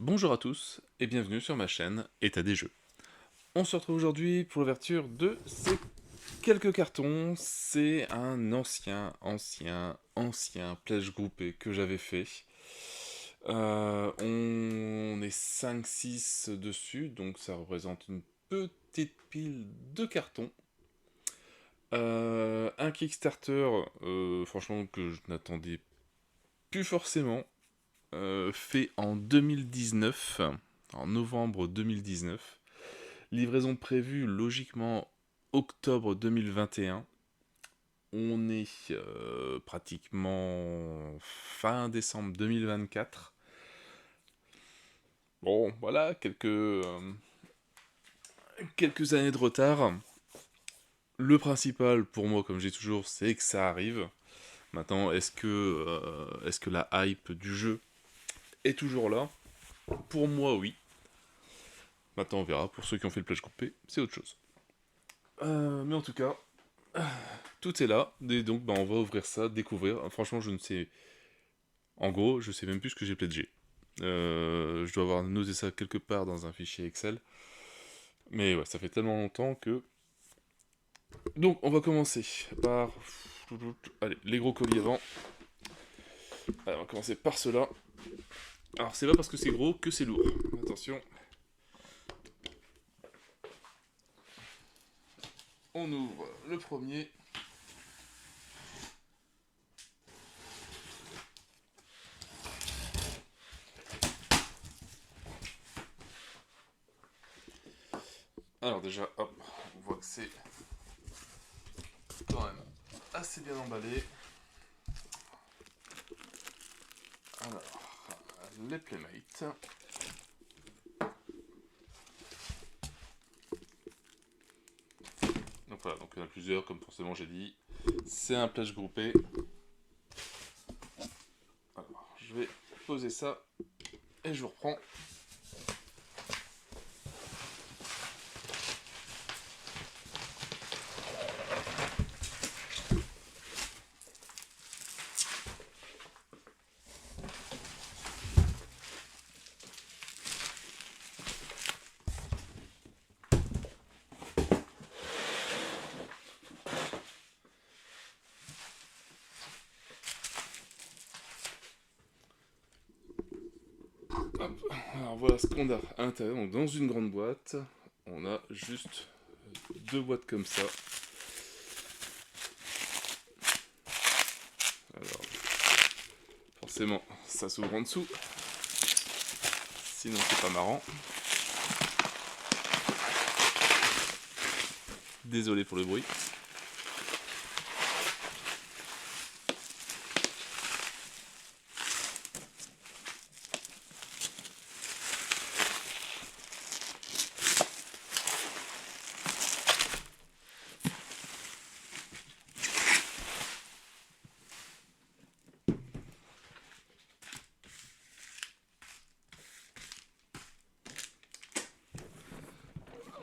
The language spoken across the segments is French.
Bonjour à tous et bienvenue sur ma chaîne État des jeux. On se retrouve aujourd'hui pour l'ouverture de ces quelques cartons. C'est un ancien pledge groupé que j'avais fait. On est 5-6 dessus, donc ça représente une petite pile de cartons. Un Kickstarter, franchement, que je n'attendais plus forcément, fait en 2019, en novembre 2019. Livraison prévue logiquement octobre 2021. On est pratiquement fin décembre 2024. Bon, voilà, quelques années de retard. Le principal pour moi, comme j'ai toujours, c'est que ça arrive. Maintenant, est-ce que la hype du jeu est toujours là? Pour moi, oui. Maintenant, on verra. Pour ceux qui ont fait le pledge groupé, c'est autre chose. Mais en tout cas, tout est là. Et donc, bah, on va ouvrir ça, découvrir. Franchement, je ne sais. En gros, je sais même plus ce que j'ai pledgé. Je dois avoir noté ça quelque part dans un fichier Excel. Mais ouais, ça fait tellement longtemps que. Donc, on va commencer par. Allez, les gros colis avant. Allez, on va commencer par cela. Alors, c'est pas parce que c'est gros que c'est lourd. Attention. On ouvre le premier. Alors déjà, hop, on voit que c'est quand même assez bien emballé. Alors, les Playmates. Donc voilà, donc il y en a plusieurs, comme forcément j'ai dit. C'est un pledge groupé. Alors, je vais poser ça et je vous reprends. Hop. Alors voilà ce qu'on a à l'intérieur. Donc dans une grande boîte, on a juste deux boîtes comme ça. Alors, forcément, ça s'ouvre en dessous. Sinon, c'est pas marrant. Désolé pour le bruit.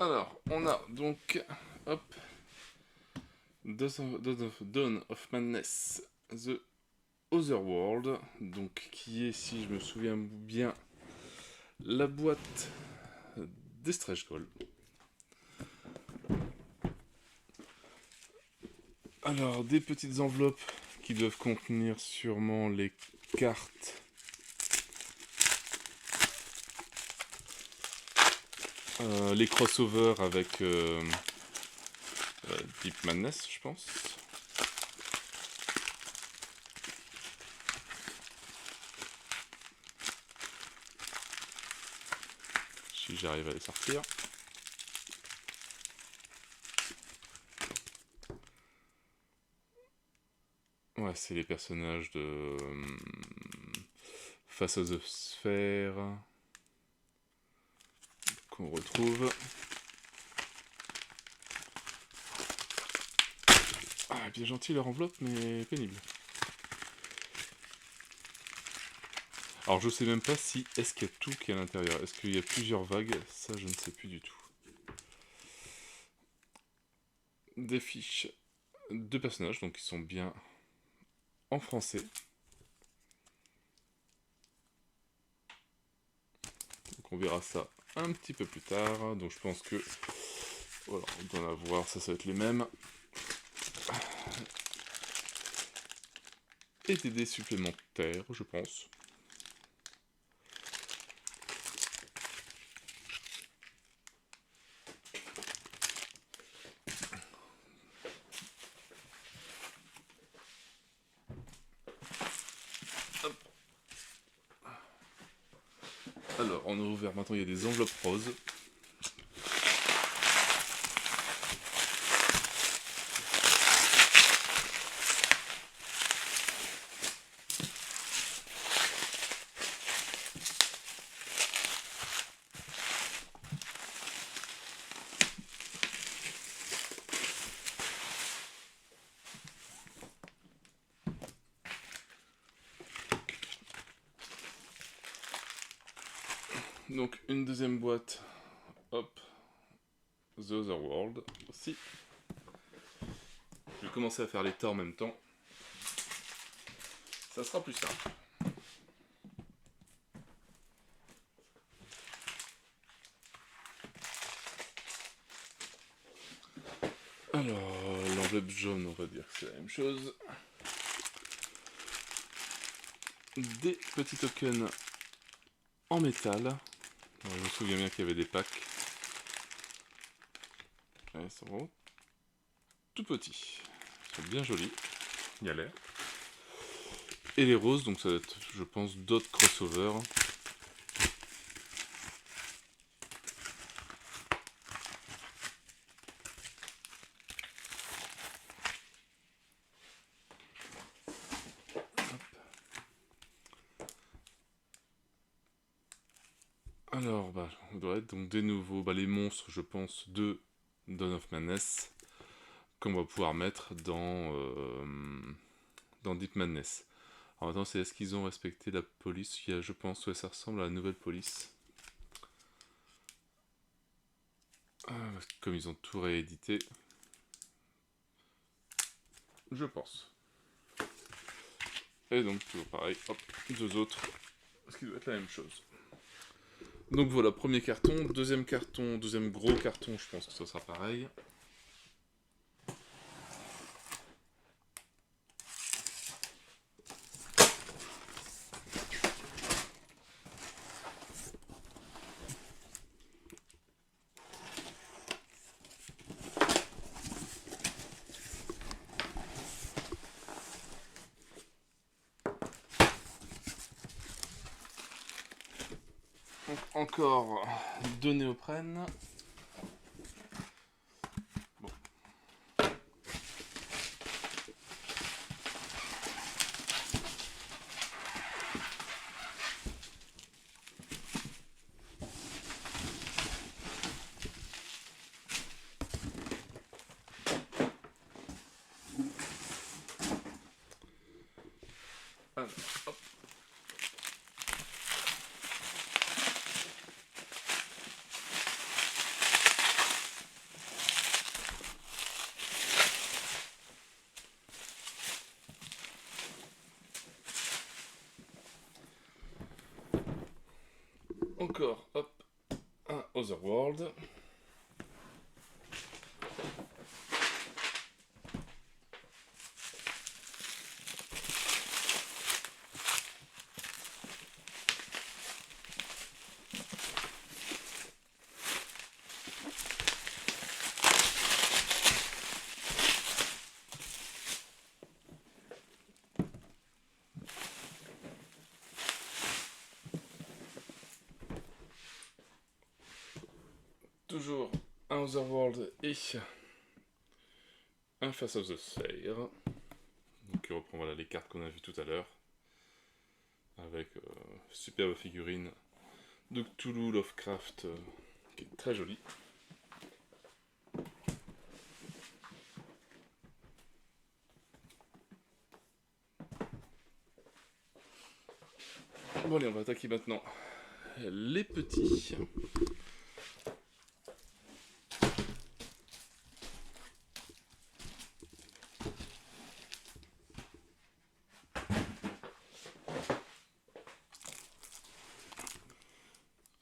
Alors, on a donc, hop, Dawn of Madness, The Otherworld, donc qui est, si je me souviens bien, la boîte des stretch goals. Alors, des petites enveloppes qui doivent contenir sûrement les cartes. Les crossovers avec Deep Madness, je pense. Si j'arrive à les sortir. Ouais, c'est les personnages de Face of the Sphere qu'on retrouve. Ah, bien gentil leur enveloppe, mais pénible. Alors je sais même pas si est-ce qu'il y a tout qui est à l'intérieur. Est-ce qu'il y a plusieurs vagues? Ça je ne sais plus du tout. Des fiches de personnages, donc qui sont bien en français. Donc on verra ça un petit peu plus tard. Donc je pense que voilà, on doit en avoir, ça va être les mêmes. Et des dés supplémentaires, je pense. Hop. Alors, on a ouvert, maintenant il y a des enveloppes roses. Donc une deuxième boîte, hop, The Other World aussi. Je vais commencer à faire les tas en même temps. Ça sera plus simple. Alors, l'enveloppe jaune, on va dire que c'est la même chose. Des petits tokens en métal. Alors, je me souviens bien qu'il y avait des packs. Ouais, ils sont vraiment tout petits. Ils sont bien jolis. Il y a l'air. Et les roses, donc ça va être, je pense, d'autres crossovers. Alors, bah, on doit être donc des nouveaux, les monstres, je pense, de Dawn of Madness, qu'on va pouvoir mettre dans Deep Madness. Alors maintenant, c'est est-ce qu'ils ont respecté la police? Il y a, je pense, ouais, ça ressemble à la nouvelle police. Parce que comme ils ont tout réédité, je pense. Et donc, toujours pareil, hop, deux autres, ce qui doit être la même chose. Donc voilà, premier carton, deuxième gros carton, je pense que ça sera pareil. Donc, encore deux néoprènes. Bon. Alors, hop. Encore, hop, un Otherworld. Toujours un Otherworld et un Face of the Sphere. Donc qui reprend voilà, les cartes qu'on a vues tout à l'heure. Avec superbe figurine de Cthulhu Lovecraft qui est très jolie. Bon allez, on va attaquer maintenant les petits.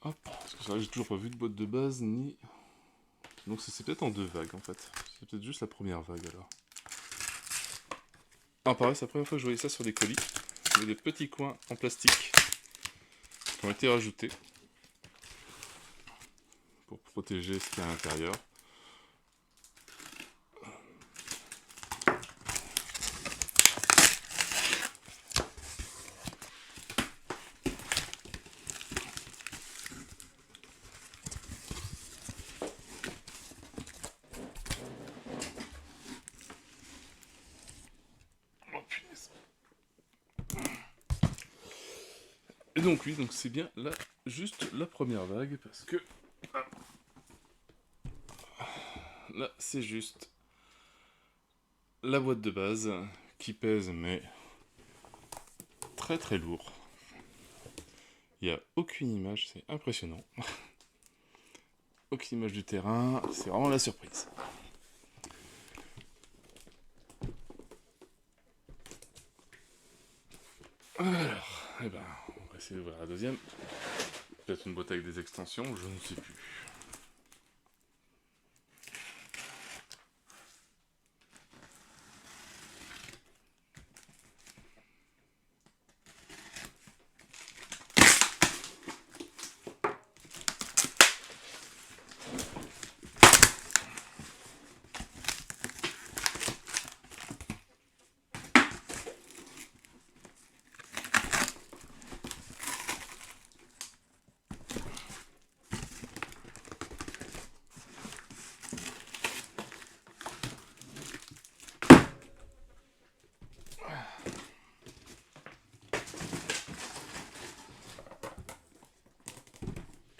Hop. Parce que c'est vrai que j'ai toujours pas vu de boîte de base, ni... Donc c'est peut-être en 2 vagues, en fait. C'est peut-être juste la première vague, alors. Ah, pareil, c'est la première fois que je voyais ça sur des colis. Il y a des petits coins en plastique qui ont été rajoutés pour protéger ce qu'il y a à l'intérieur. Oh, punaise. Et donc oui, donc c'est bien là, juste la première vague, parce que... Là, c'est juste la boîte de base qui pèse, mais très très lourd. Il n'y a aucune image, c'est impressionnant. Aucune image du terrain, c'est vraiment la surprise. Alors, eh ben, on va essayer d'ouvrir la deuxième. Peut-être une boîte avec des extensions, je ne sais plus.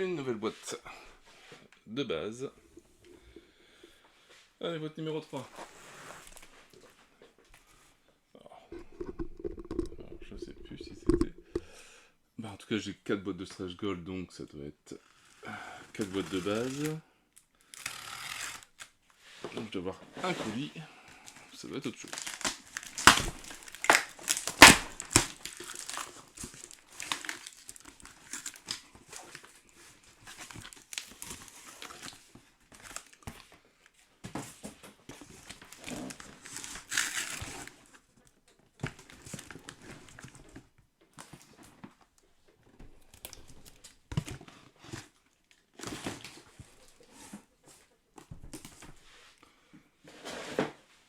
Une nouvelle boîte de base. Allez, boîte numéro 3. Alors, je sais plus si c'était... Bah, en tout cas, j'ai 4 boîtes de Stretch Gold, donc ça doit être 4 boîtes de base. Donc je dois avoir un colis. Ça doit être autre chose.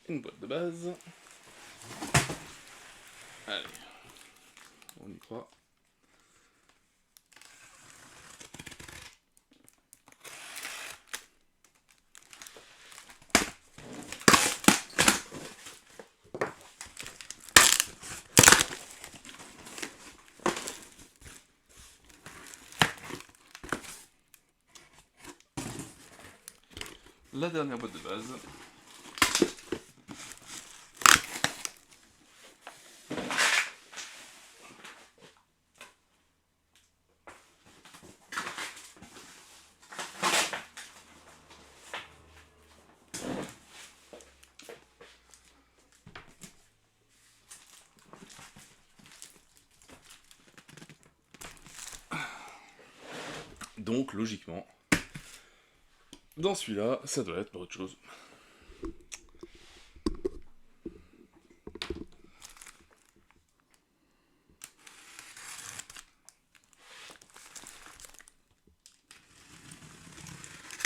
Une boîte de base. Allez, on y croit. La dernière boîte de base. Donc, logiquement, dans celui-là, ça doit être autre chose.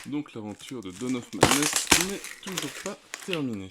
Donc l'aventure de Dawn of Madness n'est toujours pas terminée.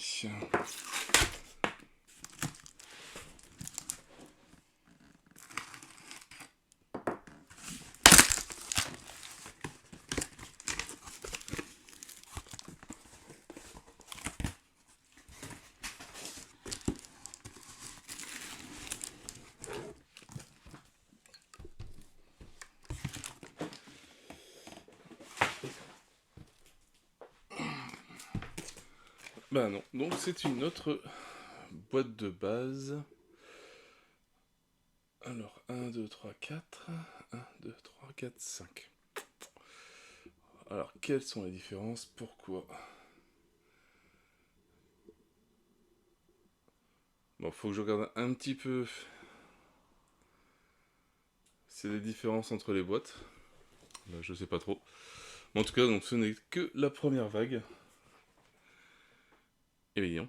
Bah non, donc c'est une autre boîte de base. Alors, 1, 2, 3, 4. 1, 2, 3, 4, 5. Alors, quelles sont les différences? Pourquoi? Bon, faut que je regarde un petit peu. C'est les différences entre les boîtes. Là, je sais pas trop. Mais en tout cas, donc ce n'est que la première vague. Et voyons,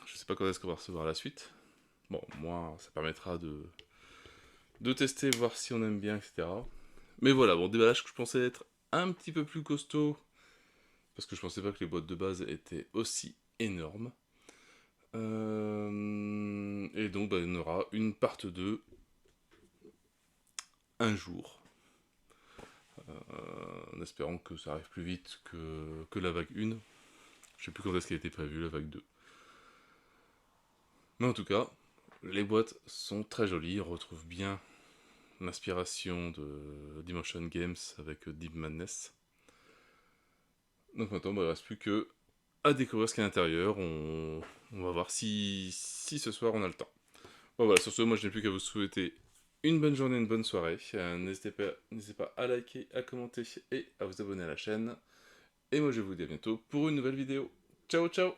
je sais pas quand est-ce qu'on va recevoir la suite. Bon, moi, ça permettra de tester, voir si on aime bien, etc. Mais voilà, bon, déballage que je pensais être un petit peu plus costaud, parce que je pensais pas que les boîtes de base étaient aussi énormes. Et donc, bah, il y en aura une part 2 un jour. En espérant que ça arrive plus vite que la vague 1. Je sais plus quand est-ce qu'elle était prévue, la vague 2. Mais en tout cas, les boîtes sont très jolies, on retrouve bien l'inspiration de d'Emotion Games avec Deep Madness. Donc maintenant, bah, il ne reste plus que à découvrir ce qu'il y a à l'intérieur. On va voir si ce soir on a le temps. Bon, voilà, sur ce, moi je n'ai plus qu'à vous souhaiter une bonne journée, une bonne soirée. N'hésitez pas à liker, à commenter et à vous abonner à la chaîne. Et moi je vous dis à bientôt pour une nouvelle vidéo. Ciao ciao!